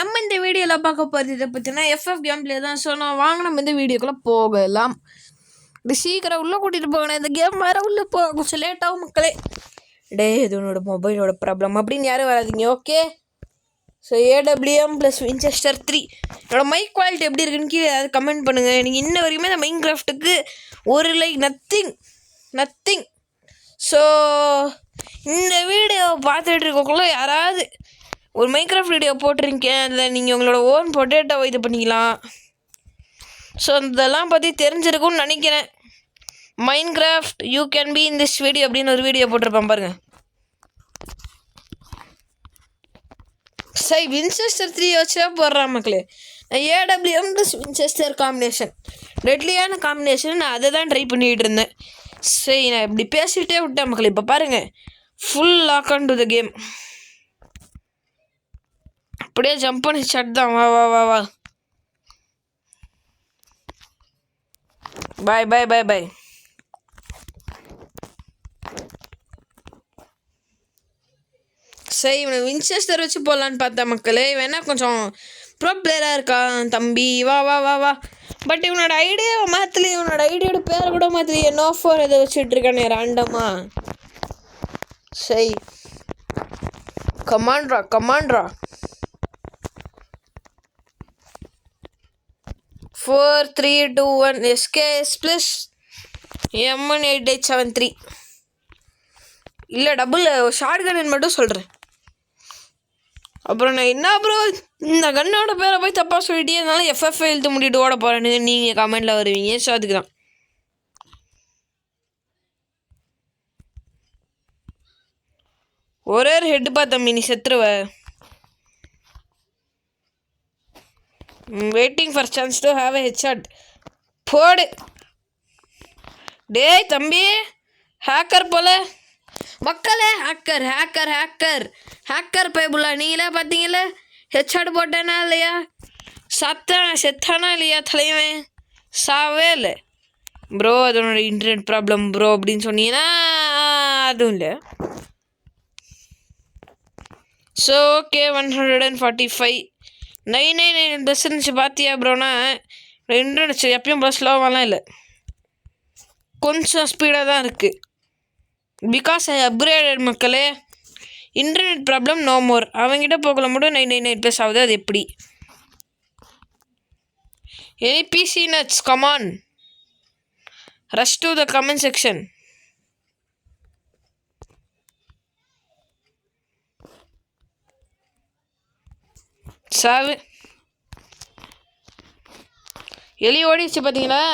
நம்ம இந்த வீடியோவில் பார்க்க போகிறது இதை பற்றினா எஃப்எஃப் கேம் பிளே தான். ஸோ நான் வாங்க நம்ம இந்த வீடியோக்குள்ளே போகலாம். இது சீக்கிரம் உள்ளே கூட்டிகிட்டு போகணும். இந்த கேம் வேறு உள்ளே போக கொஞ்சம் லேட்டாகும் மக்களே. இது உன்னோட மொபைலோட ப்ராப்ளம் அப்படின்னு யாரும் வராதிங்க. ஓகே. ஸோ AWM + Winchester 3 என்னோட மைக் குவாலிட்டி எப்படி இருக்குன்னு கீழே ஏதாவது கமெண்ட் பண்ணுங்கள். நீங்கள் இன்ன வரைக்குமே இந்த மைன்கிராஃப்ட்டுக்கு ஒரு நத்திங். ஸோ இந்த வீடியோ பார்த்துட்டு இருக்கக்குள்ள யாராவது ஒரு மைன்கிராஃப்ட் வீடியோ போட்டிருக்கேன், அதில் நீங்கள் உங்களோட ஓன் பொட்டேட்டோவை இது பண்ணிக்கலாம். ஸோ இதெல்லாம் பற்றி தெரிஞ்சிருக்கும்னு நினைக்கிறேன். Minecraft you can be in this video அப்படின்னு ஒரு வீடியோ போட்டிருப்பேன் பாருங்கள். சரி, Winchester 3 வச்சா போடுறான் மக்களே. AWM + Winchester காம்பினேஷன் டெட்லியான காம்பினேஷன். நான் அதை தான் ட்ரை பண்ணிகிட்டு இருந்தேன். சரி, நான் இப்படி பேசிக்கிட்டே விட்டேன் மக்களே. இப்போ பாருங்கள், full lock on to the game. அப்படியே ஜம்ப் பண்ணி ஷட் தான். வா வா வா வா பாய் பாய் பாய் பாய். சரி, இவனை வின்செஸ்டர் வச்சு போடலான்னு பார்த்தேன் மக்களே. இவன் கொஞ்சம் ப்ரோ பிளேயராக இருக்கான் தம்பி. வா வா வா வா. பட் இவனோட ஐடியாவை மாற்றல, இவனோட ஐடியோட பேரை கூட மாற்றல. NO4 எதை வச்சுட்டு இருக்கானே ரேண்டமா. சரி, கமாண்ட்ரா 4 3 2 1 SKS + M1873 இல்லை டபுள் ஷார்ட் கன் மட்டும் சொல்கிறேன். அப்புறம் நான் என்ன ப்ரோ இந்த கன்னோட பேரை போய் தப்பாக சொல்லிட்டே இருந்தாலும் FF எழுத்து முடிட்டு ஓட போகிறேன்னு நீங்கள் கமெண்டில் வருவீங்க. ஸோ அதுக்கு தான் ஒரே ஹெட்டு பார்த்தம்பி, நீ செத்துருவ. Waiting for chance to have a headshot. போடு டேய் தம்பி, ஹேக்கர் போல மக்களே. ஹேக்கர் பைபுல்லா நீங்களே பார்த்தீங்களே. ஹெட்ஷாட் போட்டேனா இல்லையா? செத்தானா இல்லையா தலைவன்? சாவே இல்லை ப்ரோ. அதனோட இன்டர்நெட் ப்ராப்ளம் ப்ரோ அப்படின்னு சொன்னீங்கன்னா அதுவும் இல்லை. ஸோ ஓகே, 145 999% பார்த்தியா ப்ரோனா? இன்டர்நெட் எப்பயும் ப்ளஸ் ஸ்லோவாலாம் இல்லை, கொஞ்சம் ஸ்பீடாக தான் இருக்குது. பிகாஸ் ஐ அப்கிரேடட் மக்களே. Internet problem no more. அவங்ககிட்ட போகல மட்டும் 999+ ஆகுது. அது எப்படி? Any PC nuts, come on, rush to the comment section. சாவு எலி ஓடிச்சு பார்த்தீங்களா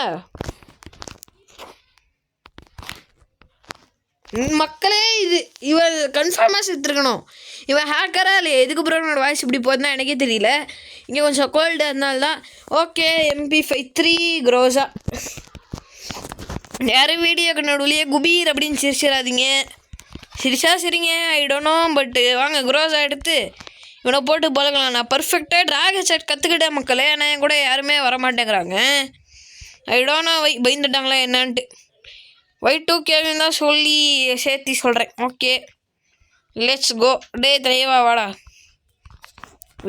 மக்களே? இவன் கன்ஃபார்மாக செத்துருக்கணும். இவன் ஹேக்கரா இல்லையா? எதுக்கு ப்ரோ என்னோட வாய்ஸ் இப்படி போகுதுன்னா எனக்கே தெரியல. இங்கே கொஞ்சம் கோல்டு, அதனால தான். Okay, MP53 க்ரோஸா. யாரும் வீடியோக்கு நடுவுலையே குபீர் அப்படின்னு சிரிச்சிடாதீங்க. சரிங்க, ஐ டோன்ட் நோ. பட்டு வாங்க க்ரோஸா எடுத்து இவனை போட்டு பழகலாம். நான் பர்ஃபெக்டாக ட்ராகன் ஷாட் கற்றுக்கிட்டேன் மக்களே. ஆனால் என் கூட யாருமே வரமாட்டேங்கிறாங்க. I don't know பயந்துட்டாங்களா என்னான்ட்டு. Y2K தான் சொல்லி சேர்த்தி சொல்கிறேன். Okay, let's go. டே தலைவா வாடா.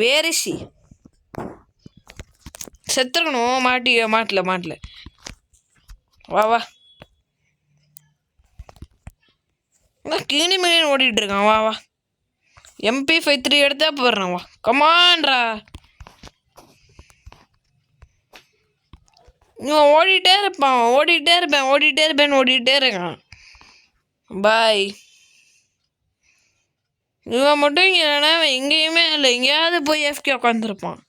வேரிசி செத்துருக்கணும். மாட்டல வா வா. கிளீனி மில்லியன் ஓடிட்டு இருக்கான். வா வா. MP53 எடுத்தா போடுறான். வா கமான்ரா. இவன் ஓடிட்டே இருக்கான். பாய். இவன் மட்டும் இங்கே இல்லைனா எங்கேயுமே இல்லை, எங்கேயாவது போய் FK உட்காந்துருப்பான்.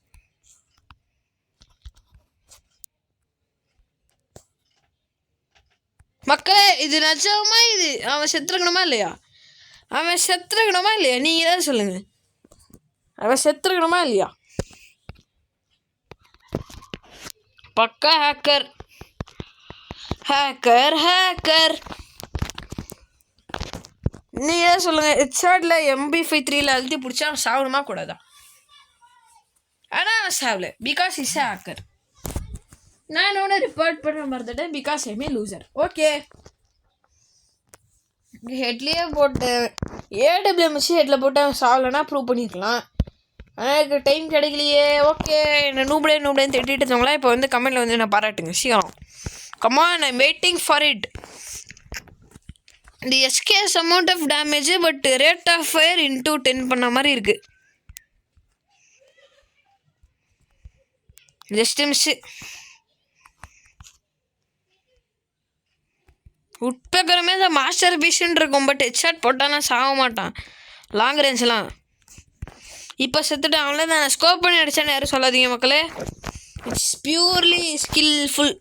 மக்களே, இது நிஜமா? இது அவன் செத்துருக்கணுமா இல்லையா? நீங்கள் தான் சொல்லுங்கள். அவன் செத்துருக்கணுமா இல்லையா? பக்கா ஹேக்கர் நீங்கள் சொல்லுங்கள். ஹெட்ஷாட்டில் MP53 அழுத்தி பிடிச்சா அவன் சாகணுமா கூடாதா? ஆனால் அவன் சாவல, பிகாஸ் இஸ் ஹேக்கர். நான் ஒன்று ரிப்போர்ட் பண்ண மறந்துட்டேன், because I may loser. Okay, ஹெட்லேயே போட்டு AWM வச்சு ஹெட்டில் போட்டு அவன் சாவலைன்னா ப்ரூவ் பண்ணியிருக்கலாம். ஆனால் எனக்கு டைம் கிடைக்கலையே. ஓகே, என்ன நூபடேன்னு திட்டிட்டு இருந்தவங்களா இப்போ வந்து கமெண்ட்டில் வந்து நான் பாராட்டுங்க சீக்கிரம். Come on, I waiting for it. The excess amount of damage but rate of fire into 10 பண்ண மாதிரி இருக்குது. Just miss. உட்பக்கரமே இந்த மாஸ்டர் பீஸ்ன்னு இருக்கும். பட் ஹெட்ஷாட் போட்டானா சாக மாட்டான் லாங் ரேஞ்செலாம். இப்போ செத்துட்டு அவங்களே தான் ஸ்கோப் பண்ணி அடித்தானே யாரும் சொல்லாதீங்க மக்களே. It's purely skilful.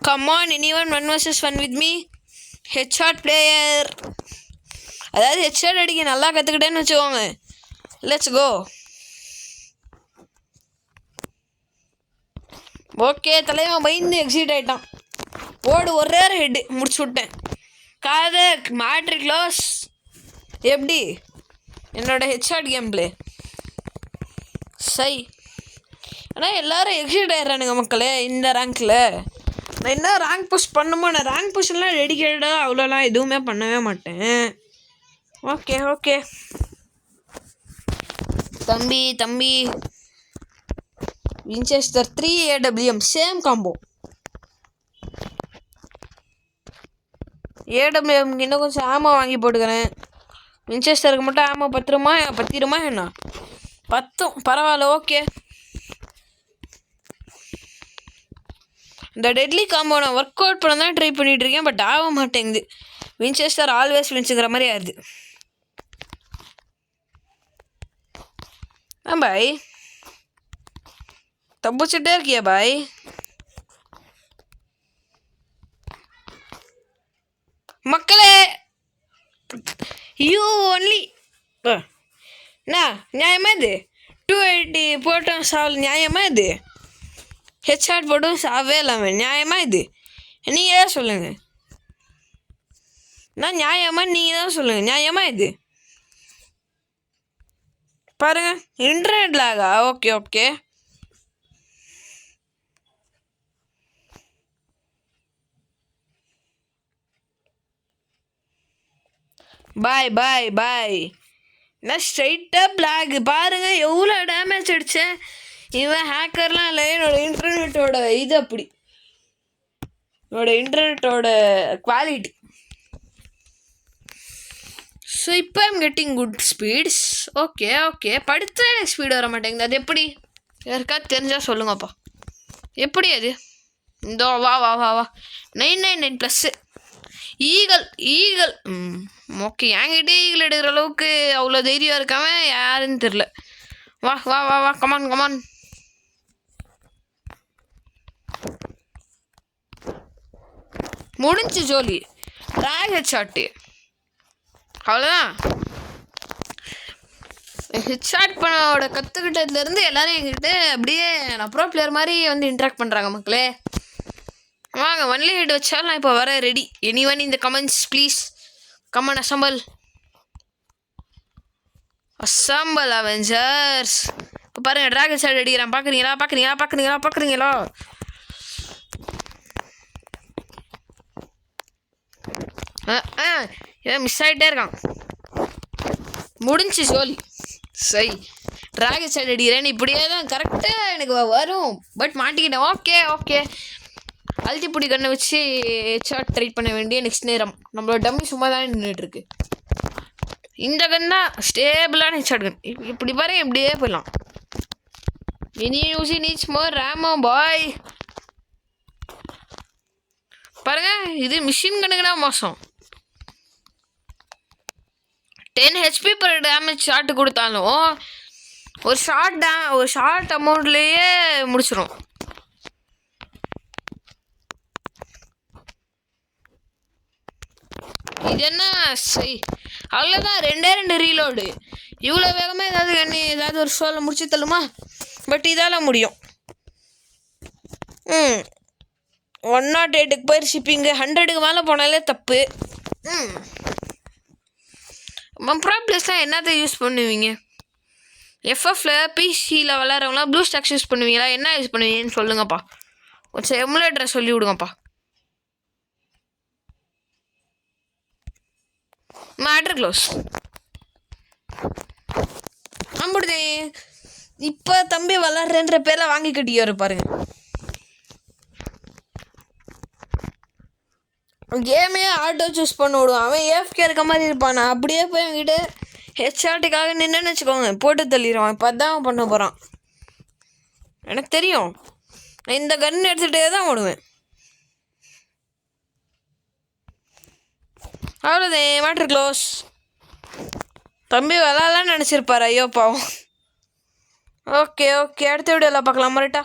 Come on, anyone 1 vs 1 with me. Headshot player, அதாவது ஹெட்ஷாட் அடிக்க நல்லா கற்றுக்கிட்டேன்னு வச்சுக்கோங்க. Let's go. ஓகே, தலைவன் பயந்து எக்ஸிட் ஆகிட்டான். ஓடு ஒரே ஹெட்டு முடிச்சு விட்டேன். காது மேட்ரி க்ளோஸ். எப்படி என்னோட ஹெட்ஷாட் கேம் பிளே சை. ஆனால் எல்லோரும் எக்ஸிட் ஆகிடுறானுங்க மக்களே இந்த ரேங்க்கில். நான் என்ன ரேங்க் புஷ் பண்ணுமோ, நான் ரேங்க் புஷ்லாம் டெடிக்கேட்டடாக அவ்வளோலாம் எதுவுமே பண்ணவே மாட்டேன். ஓகே ஓகே தம்பி Winchester 3 AWM same combo. AWM இன்னும் கொஞ்சம் ஆமோ வாங்கி போட்டுக்கிறேன். வின்செஸ்டருக்கு மட்டும் ஆமோ பத்திரமா என்ன 10 பரவாயில்ல. ஓகே, இந்த டெட்லி காம்போ நான் ஒர்க் அவுட் பண்ண தான் ட்ரை பண்ணிகிட்ருக்கேன். பட் ஆக மாட்டேங்குது. வின்செஸ்டர் ஆல்வேஸ் வின்ஸுங்கிற மாதிரி ஆகுது. பாய் தப்பிச்சுட்டே இருக்கியா பாய்? மக்களே, யூ ஒன்லி என்ன நியாயமா இது? 280 போட்டோம் சாவல் நியாயமா இது? ஹெட்ஷாட் போட்டும் சாவே இல்லாமல் நியாயமா இது? நீங்கள் தான் சொல்லுங்கள். நான் நியாயமா நீங்கள் தான் சொல்லுங்கள். நியாயமா இது? பாருங்கள், இன்டர்நெட் லாகா? Okay bye. நான் ஸ்ட்ரைட்டாக பிளாக் பாருங்கள் எவ்வளோ டேமேஜ் அடித்தேன். இவன் ஹேக்கர்லாம் இல்லை, என்னோட இன்டர்நெட்டோட இது அப்படி, என்னோட இன்டர்நெட்டோட குவாலிட்டி. ஸோ இப்போ I'm getting good speeds. Okay படுத்தா எனக்கு ஸ்பீடு வர மாட்டேங்குது. அது எப்படி யாருக்காவது தெரிஞ்சால் சொல்லுங்கப்பா. எப்படி அது? இந்தோ வா 999+ ஈகல். ஓகே, என்கிட்டே ஈகிள் எடுக்கிற அளவுக்கு அவ்வளோ தைரியம் இருக்காம யாருன்னு தெரில. வா கமான். முடிஞ்சு ஜோலி. ட்ராக் ஹெட்ஷாட்டு அவ்வளோதான். ஹெட்ஷாட் பண்ணோட கற்றுக்கிட்டதுலேருந்து எல்லோரும் என்கிட்ட அப்படியே நான் ப்ரோ பிளேயர் மாதிரி வந்து இன்ட்ராக்ட் பண்ணுறாங்க மக்களே. வாங்க, ஒன்லி ஹெட் வச்சாலும் நான் இப்போ வர ரெடி. எனிவன் இந்த comments please comment assemble Avengers. இப்போ பாருங்கள், ட்ராகன் ஷாட் அடிக்கிறான். பார்க்குறீங்களா? மிஸ் ஆகிட்டே இருக்கான். முடிஞ்சு சோலி சரி. ட்ராகன் ஷாட் அடிக்கிறேன்னு இப்படியே தான் கரெக்டாக எனக்கு வரும். பட் மாட்டிக்கிட்டேன். ஓகே அழுத்திப்பிடி கண்ணை வச்சு ஹெட்ஷாட் ட்ரை பண்ண வேண்டிய நெக்ஸ்ட் நேரம். நம்மளோட டம்மி சும்மா தானே நின்றுட்டுருக்கு. இந்த கன் தான் ஸ்டேபிளான ஹெட்ஷாட் கன். இப்படி பாருங்க, இப்படியே போயிடலாம். நீட்ஸ் மோர் ரேமோ பாய். பாருங்க, இது மிஷின் கண்ணுக்கு தான் மோசம். 10 HP per டேமேஜ் ஷாட்டு கொடுத்தாலும் ஒரு ஷார்ட் அமௌண்ட்லேயே முடிச்சிடும். இது என்ன சரி, அவ்வளோதான். 2 ரீலோடு. இவ்வளோ வேகமாக ஏதாவது ஒரு ஷோவில் முடிச்சு தள்ளுமா? பட் இதால் முடியும். 108க்கு போய் ஷிப்பிங்கு 100க்கு மேலே போனாலே தப்பு. ப்ரோ ப்ளஸ்லாம் என்னத்தை யூஸ் பண்ணுவீங்க? எஃப்எஃப்ல பிசியில் விளாட்றவங்களாம் ப்ளூ ஸ்டாக்ஸ் யூஸ் பண்ணுவீங்களா? என்ன யூஸ் பண்ணுவீங்கன்னு சொல்லுங்கப்பா. கொஞ்சம் எமுலேட்டரை சொல்லி விடுங்கப்பா. மேட்ரு க்ளோஸ் அம்புடுதே. இப்போ தம்பி விளாட்றேன்ற பேரில் வாங்கி கட்டிக்காரு பாருங்க. கேமே ஆட்டோ சூஸ் பண்ண விடுவான். அவன் ஏஎஃப்கே இருக்க மாதிரி இருப்பான். நான் அப்படியே போய் அவன்கிட்ட ஹெட்ஷாட்டுக்காக நின்றுன்னு வச்சுக்கோங்க, போட்டு தள்ளிடுவான். இப்போ அதான் அவன் பண்ண போகிறான். எனக்கு தெரியும், நான் இந்த கன் எடுத்துகிட்டே தான் ஓடுவேன். அவ்வளோதான், மேட்ரு க்ளோஸ். தம்பி விளாட்லான்னு நினச்சிருப்பார். ஐயோ பாவம். ஓகே அடுத்த வீடியோவில் பார்க்கலாம். மரட்டா.